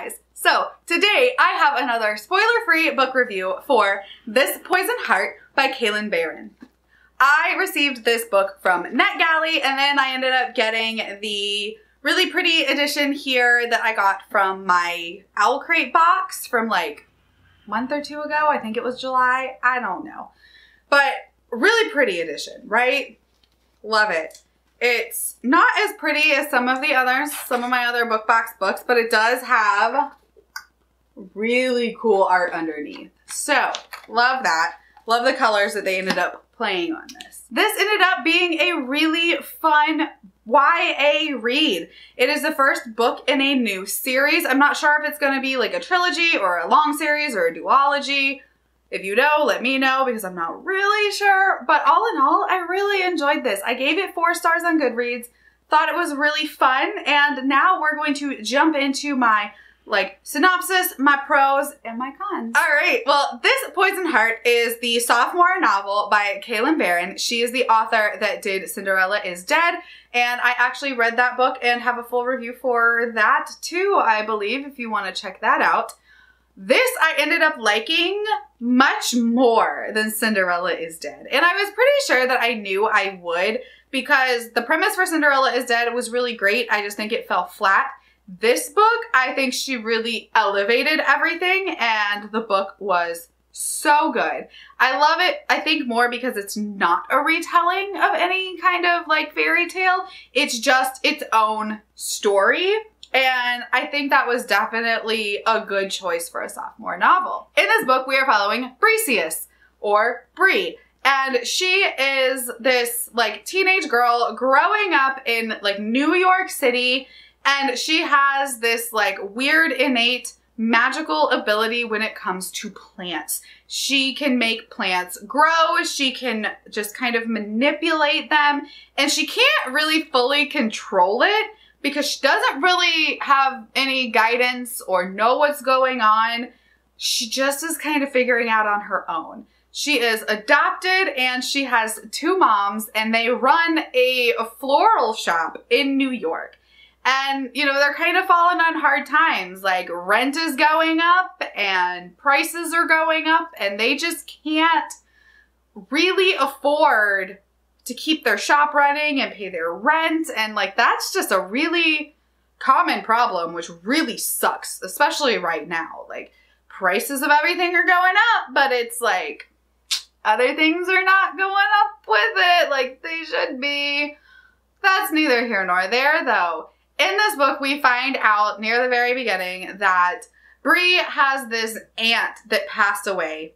guys, so today I have another spoiler-free book review for This Poison Heart by Kailyn Barron. I received this book from NetGalley, and then I ended up getting the really pretty edition here that I got from my Owl Crate box from like a month or two ago. I think it was July. I don't know. But really pretty edition, right? Love it. It's not as pretty as some of my other book box books, but it does have really cool art underneath. So, love that. Love the colors that they ended up playing on this. This ended up being a really fun YA read. It is the first book in a new series. I'm not sure if it's going to be like a trilogy or a long series or a duology. If you know, let me know because I'm not really sure. But all in all, I really enjoyed this. I gave it 4 stars on Goodreads. Thought it was really fun. And now we're going to jump into my synopsis, my pros, and my cons. All right, well, This Poison Heart is the sophomore novel by Kailyn Barron. She is the author that did Cinderella is Dead, and I actually read that book and have a full review for that too, I believe, if you want to check that out. This I ended up liking much more than Cinderella is Dead, and I was pretty sure that I knew I would because the premise for Cinderella is Dead was really great. I just think it fell flat. This book, I think she really elevated everything, and the book was so good. I love it, I think, more because it's not a retelling of any kind of fairy tale. It's just its own story, and I think that was definitely a good choice for a sophomore novel. In this book, we are following Briseis, or Bree. And she is this teenage girl growing up in New York City. And she has this weird innate magical ability when it comes to plants. She can make plants grow. She can just kind of manipulate them. And she can't really fully control it because she doesn't really have any guidance or know what's going on. She just is kind of figuring out on her own. She is adopted and she has 2 moms, and they run a floral shop in New York. And, you know, they're kind of falling on hard times. Rent is going up and prices are going up, and they just can't really afford to keep their shop running and pay their rent. And that's just a really common problem, which really sucks, especially right now. Prices of everything are going up, but it's other things are not going up with it like they should be. That's neither here nor there, though. In this book, we find out near the very beginning that Bree has this aunt that passed away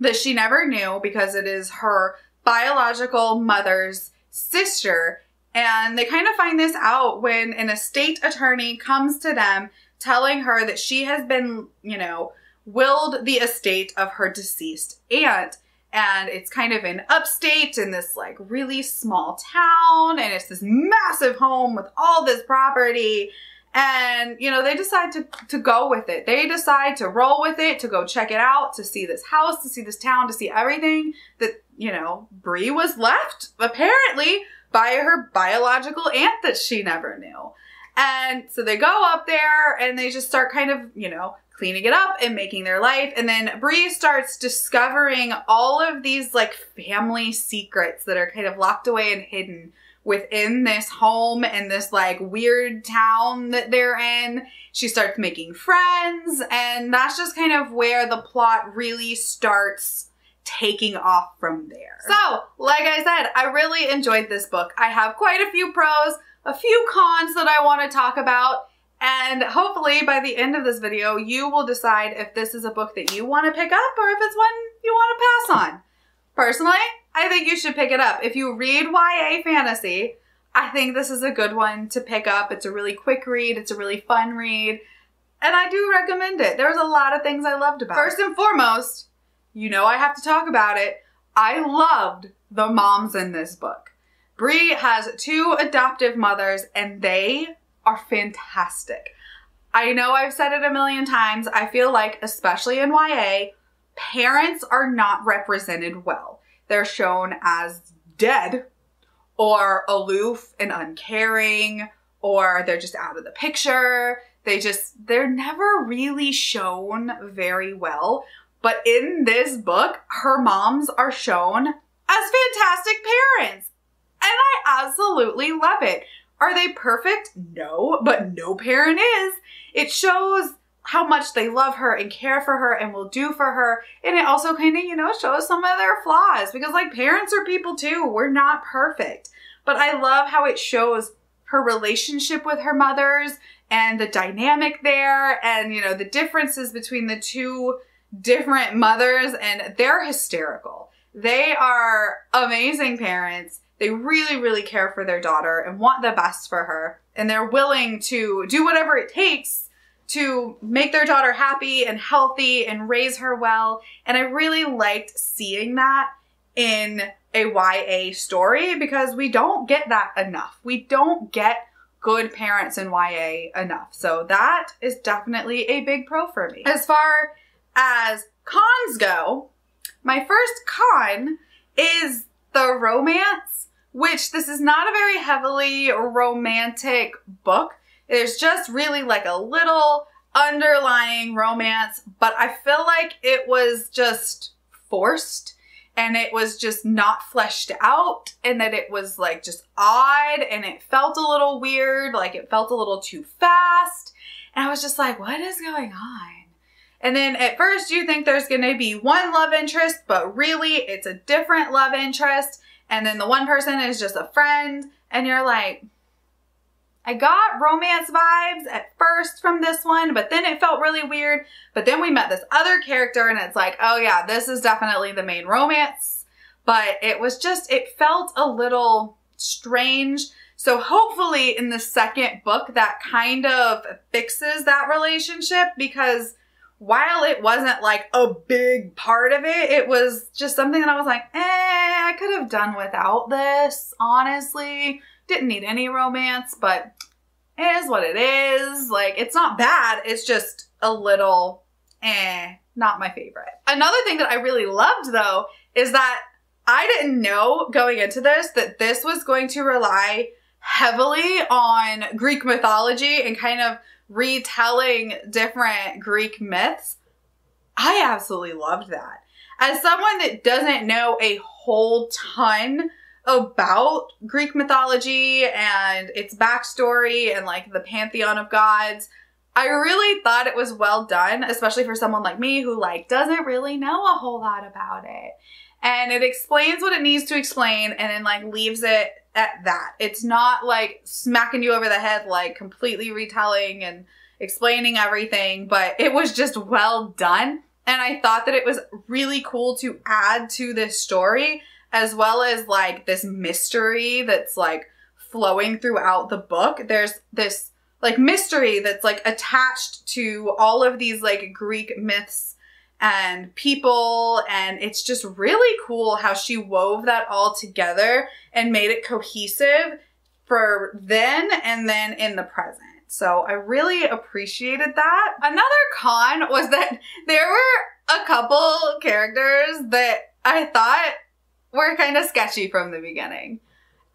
that she never knew because it is her biological mother's sister. And they kind of find this out when an estate attorney comes to them telling her that she has been, willed the estate of her deceased aunt. And it's kind of in upstate in this really small town, and it's this massive home with all this property. And, they decide to go with it. They decide to roll with it, to go check it out, to see this house, to see this town, to see everything that, Bree was left, apparently, by her biological aunt that she never knew. And so they go up there and they just start kind of, cleaning it up and making their life. And then Bree starts discovering all of these family secrets that are kind of locked away and hidden within this home and this weird town that they're in. She starts making friends, and that's just kind of where the plot really starts taking off from there. So, like I said, I really enjoyed this book. I have quite a few pros, a few cons that I want to talk about. And hopefully by the end of this video, you will decide if this is a book that you want to pick up or if it's one you want to pass on. Personally, I think you should pick it up. If you read YA fantasy, I think this is a good one to pick up. It's a really quick read. It's a really fun read. And I do recommend it. There's a lot of things I loved about it. First and foremost, I have to talk about it. I loved the moms in this book. Bree has 2 adoptive mothers, and they are fantastic. I know I've said it a million times. I feel like, especially in YA, parents are not represented well. They're shown as dead or aloof and uncaring, or they're just out of the picture. they're never really shown very well. But in this book, her moms are shown as fantastic parents. And I absolutely love it. Are they perfect? No, but no parent is. It shows how much they love her and care for her and will do for her. And it also kind of, you know, shows some of their flaws because like parents are people too. We're not perfect. But I love how it shows her relationship with her mothers and the dynamic there and, you know, the differences between the two different mothers, and they're hysterical. They are amazing parents. They really, really care for their daughter and want the best for her. And they're willing to do whatever it takes to make their daughter happy and healthy and raise her well. And I really liked seeing that in a YA story because we don't get that enough. We don't get good parents in YA enough. So that is definitely a big pro for me. As far as cons go, my first con is the romance, which this is not a very heavily romantic book. There's just really like a little underlying romance, but I feel like it was just forced and it was just not fleshed out and that it was like just odd and it felt a little weird, like it felt a little too fast. And I was just like, what is going on? And then at first you think there's going to be one love interest, but really it's a different love interest. And then the one person is just a friend. And you're like, I got romance vibes at first from this one, but then it felt really weird. But then we met this other character and it's like, oh yeah, this is definitely the main romance. But it was just, it felt a little strange. So hopefully in the second book that kind of fixes that relationship, because while it wasn't like a big part of it, it was just something that I was like, I could have done without this, honestly. Didn't need any romance, but it is what it is. Like, it's not bad. It's just a little, not my favorite. Another thing that I really loved though, is that I didn't know going into this that this was going to rely heavily on Greek mythology and kind of retelling different Greek myths. I absolutely loved that. As someone that doesn't know a whole ton about Greek mythology and its backstory and like the pantheon of gods, I really thought it was well done, especially for someone like me who like doesn't really know a whole lot about it. And it explains what it needs to explain and then like leaves it at that. It's not like smacking you over the head, like completely retelling and explaining everything, but it was just well done. And I thought that it was really cool to add to this story, as well as like this mystery that's like flowing throughout the book. There's this like mystery that's like attached to all of these like Greek myths and people, and it's just really cool how she wove that all together and made it cohesive for then and then in the present. So I really appreciated that. Another con was that there were a couple characters that I thought were kind of sketchy from the beginning.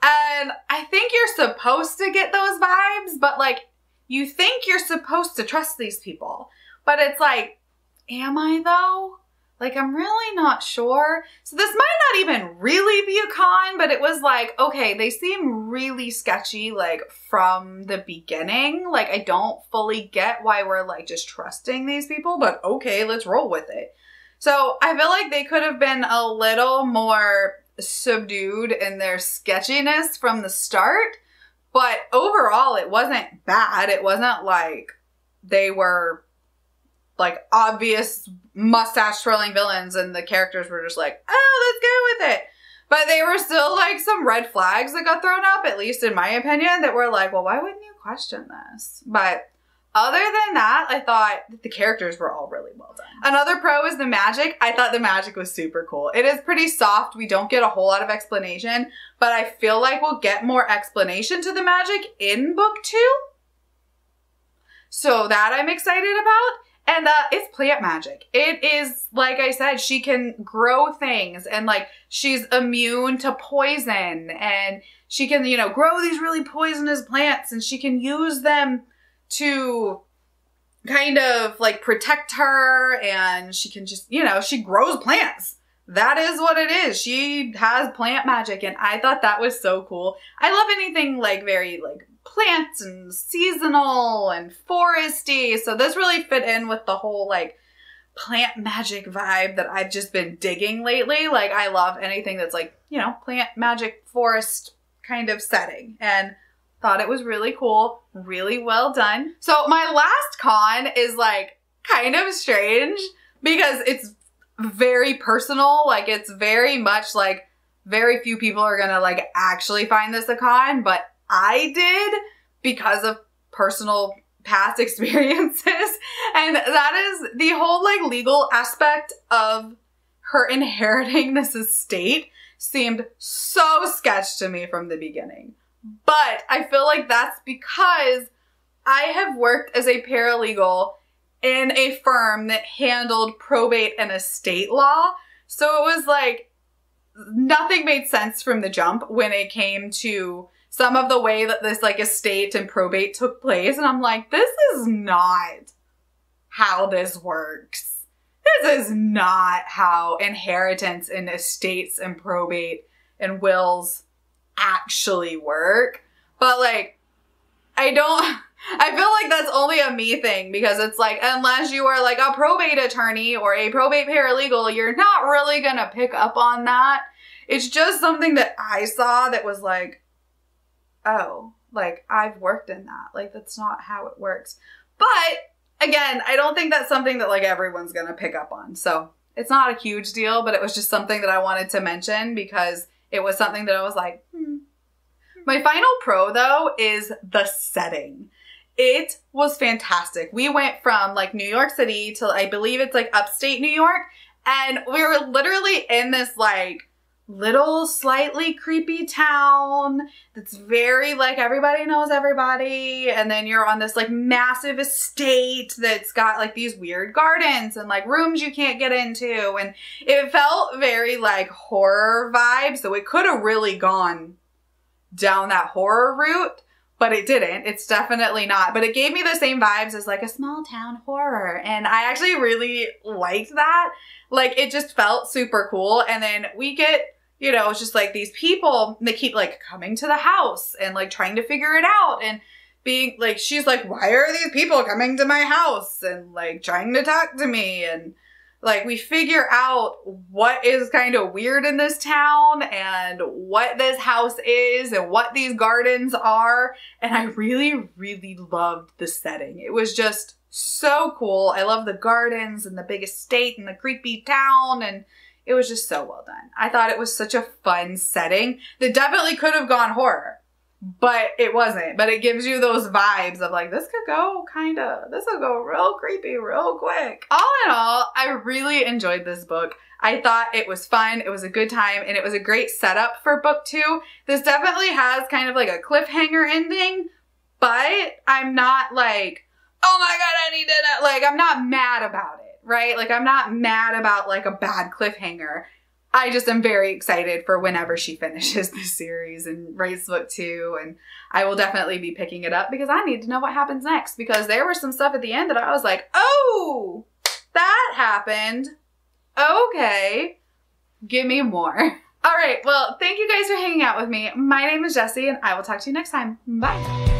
And I think you're supposed to get those vibes, but like you think you're supposed to trust these people. But it's like, am I though? Like, I'm really not sure. So this might not even really be a con, but it was like, okay, they seem really sketchy, like from the beginning. Like, I don't fully get why we're like just trusting these people, but okay, let's roll with it. So I feel like they could have been a little more subdued in their sketchiness from the start, but overall it wasn't bad. It wasn't like they were like obvious mustache twirling villains and the characters were just like, oh, let's go with it. But they were still like some red flags that got thrown up, at least in my opinion, that were like, well, why wouldn't you question this? But other than that, I thought that the characters were all really well done. Another pro is the magic. I thought the magic was super cool. It is pretty soft. We don't get a whole lot of explanation, but I feel like we'll get more explanation to the magic in book 2. So that I'm excited about. And it's plant magic. It is, like I said, she can grow things and like she's immune to poison and she can, you know, grow these really poisonous plants and she can use them to kind of like protect her, and she can just, you know, she grows plants. That is what it is. She has plant magic, and I thought that was so cool. I love anything like very like plants and seasonal and foresty. So this really fit in with the whole like plant magic vibe that I've just been digging lately. Like I love anything that's like, you know, plant magic forest kind of setting, and thought it was really cool, really well done. So my last con is like kind of strange because it's very personal. Like it's very much like very few people are gonna like actually find this a con, but I did because of personal past experiences. And that is the whole like legal aspect of her inheriting this estate seemed so sketch to me from the beginning. But I feel like that's because I have worked as a paralegal in a firm that handled probate and estate law. So it was like nothing made sense from the jump when it came to some of the way that this like estate and probate took place. And I'm like, this is not how this works. This is not how inheritance and estates and probate and wills actually work. But like, I feel like that's only a me thing, because it's like, unless you are like a probate attorney or a probate paralegal, you're not really gonna pick up on that. It's just something that I saw that was like, oh, like I've worked in that. Like that's not how it works. But again, I don't think that's something that like everyone's gonna pick up on. So it's not a huge deal, but it was just something that I wanted to mention because it was something that I was like, My final pro though is the setting. It was fantastic. We went from like New York City to I believe it's like upstate New York. And we were literally in this like little slightly creepy town that's very like everybody knows everybody, and then you're on this like massive estate that's got like these weird gardens and like rooms you can't get into, and it felt very like horror vibe, so it could have really gone down that horror route, but it didn't. It's definitely not, but it gave me the same vibes as like a small town horror, and I actually really liked that. Like it just felt super cool. And then we get, you know, it's just like these people, they keep like coming to the house and like trying to figure it out, and being like, she's like, why are these people coming to my house and like trying to talk to me? And like we figure out what is kind of weird in this town and what this house is and what these gardens are. And I really, really loved the setting. It was just so cool. I love the gardens and the big estate and the creepy town, and it was just so well done. I thought it was such a fun setting that definitely could have gone horror, but it wasn't. But it gives you those vibes of like, this could go this will go real creepy real quick. All in all, I really enjoyed this book. I thought it was fun. It was a good time, and it was a great setup for book 2. This definitely has kind of like a cliffhanger ending, but I'm not like, oh my God, I need it. Like, I'm not mad about it. Right? Like I'm not mad about like a bad cliffhanger. I just am very excited for whenever she finishes the series and writes book 2, and I will definitely be picking it up because I need to know what happens next, because there was some stuff at the end that I was like, oh, that happened. Okay, give me more. All right, well, thank you guys for hanging out with me. My name is Jessie, and I will talk to you next time. Bye.